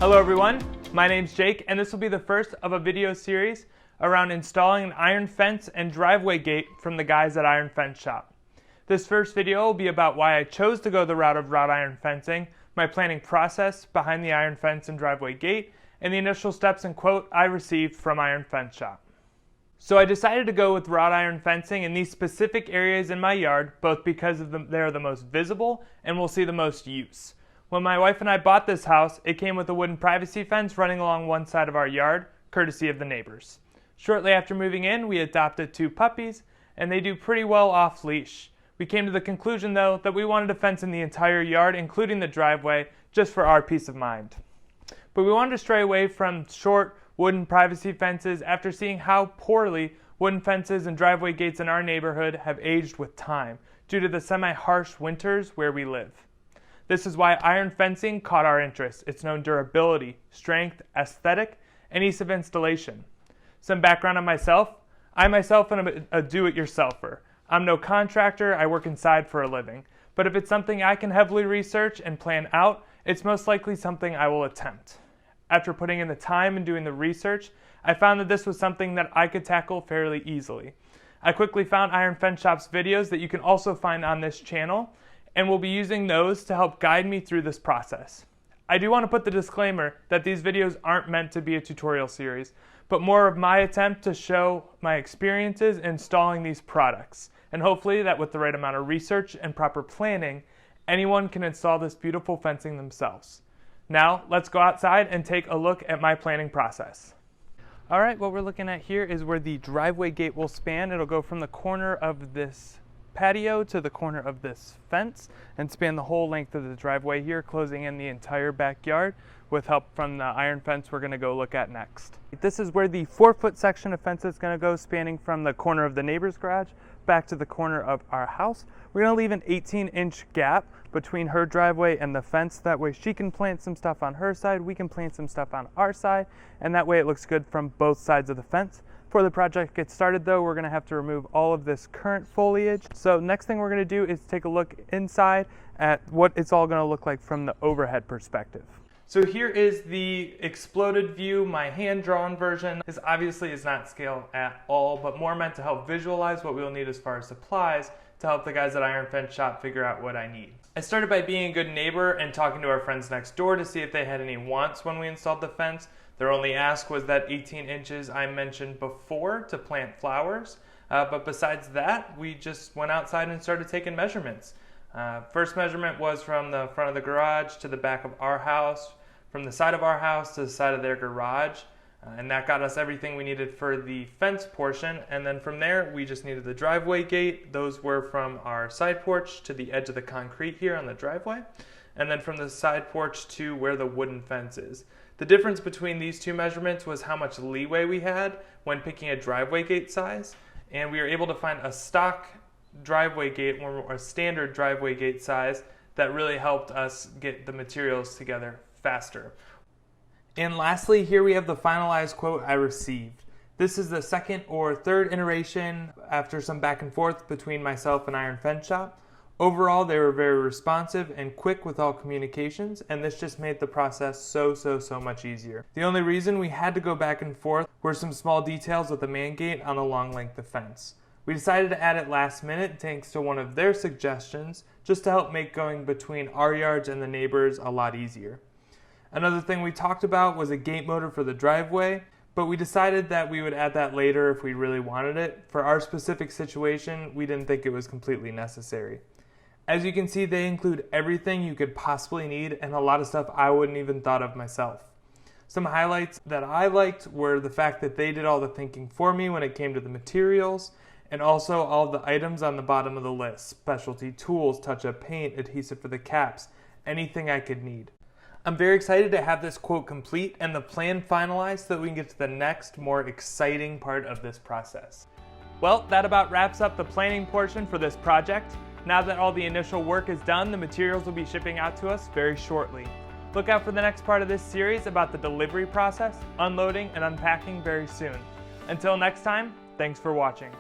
Hello everyone, my name's Jake and this will be the first of a video series around installing an iron fence and driveway gate from the guys at Iron Fence Shop. This first video will be about why I chose to go the route of wrought iron fencing, my planning process behind the iron fence and driveway gate, and the initial steps and quote I received from Iron Fence Shop. So I decided to go with wrought iron fencing in these specific areas in my yard, both because they're the most visible and will see the most use. When my wife and I bought this house, it came with a wooden privacy fence running along one side of our yard, courtesy of the neighbors. Shortly after moving in, we adopted 2 puppies, and they do pretty well off leash. We came to the conclusion, though, that we wanted to fence in the entire yard, including the driveway, just for our peace of mind. But we wanted to stray away from short wooden privacy fences after seeing how poorly wooden fences and driveway gates in our neighborhood have aged with time due to the semi-harsh winters where we live. This is why iron fencing caught our interest. Its known durability, strength, aesthetic, and ease of installation. Some background on myself. I myself am a do-it-yourselfer. I'm no contractor, I work inside for a living. But if it's something I can heavily research and plan out, it's most likely something I will attempt. After putting in the time and doing the research, I found that this was something that I could tackle fairly easily. I quickly found Iron Fence Shop's videos that you can also find on this channel, and will be using those to help guide me through this process. I do want to put the disclaimer that these videos aren't meant to be a tutorial series, but more of my attempt to show my experiences installing these products, and hopefully that with the right amount of research and proper planning, anyone can install this beautiful fencing themselves. Now, let's go outside and take a look at my planning process. Alright, what we're looking at here is where the driveway gate will span. It'll go from the corner of this patio to the corner of this fence and span the whole length of the driveway here, closing in the entire backyard with help from the iron fence we're going to go look at next. This is where the 4-foot section of fence is going to go, spanning from the corner of the neighbor's garage back to the corner of our house. We're going to leave an 18-inch gap between her driveway and the fence. That way she can plant some stuff on her side, we can plant some stuff on our side, and that way it looks good from both sides of the fence. Before the project gets started though, we're going to have to remove all of this current foliage. So next thing we're going to do is take a look inside at what it's all going to look like from the overhead perspective. So here is the exploded view. My hand-drawn version. This obviously is not scale at all, but more meant to help visualize what we will need as far as supplies to help the guys at Iron Fence Shop figure out what I need. I started by being a good neighbor and talking to our friends next door to see if they had any wants when we installed the fence. Their only ask was that 18 inches I mentioned before to plant flowers. But besides that, we just went outside and started taking measurements. First measurement was from the front of the garage to the back of our house, from the side of our house to the side of their garage. And that got us everything we needed for the fence portion. And then from there, we just needed the driveway gate. Those were from our side porch to the edge of the concrete here on the driveway. And then from the side porch to where the wooden fence is. The difference between these 2 measurements was how much leeway we had when picking a driveway gate size, and we were able to find a stock driveway gate or a standard driveway gate size that really helped us get the materials together faster. And lastly, here we have the finalized quote I received. This is the second or third iteration after some back and forth between myself and Iron Fence Shop. Overall, they were very responsive and quick with all communications, and this just made the process so much easier. The only reason we had to go back and forth were some small details with the man gate on the long length of fence. We decided to add it last minute thanks to one of their suggestions, just to help make going between our yards and the neighbors a lot easier. Another thing we talked about was a gate motor for the driveway, but we decided that we would add that later if we really wanted it. For our specific situation, we didn't think it was completely necessary. As you can see, they include everything you could possibly need and a lot of stuff I wouldn't even thought of myself. Some highlights that I liked were the fact that they did all the thinking for me when it came to the materials, and also all the items on the bottom of the list: specialty tools, touch-up paint, adhesive for the caps, anything I could need. I'm very excited to have this quote complete and the plan finalized so that we can get to the next, more exciting part of this process. Well, that about wraps up the planning portion for this project. Now that all the initial work is done, the materials will be shipping out to us very shortly. Look out for the next part of this series about the delivery process, unloading, and unpacking very soon. Until next time, thanks for watching.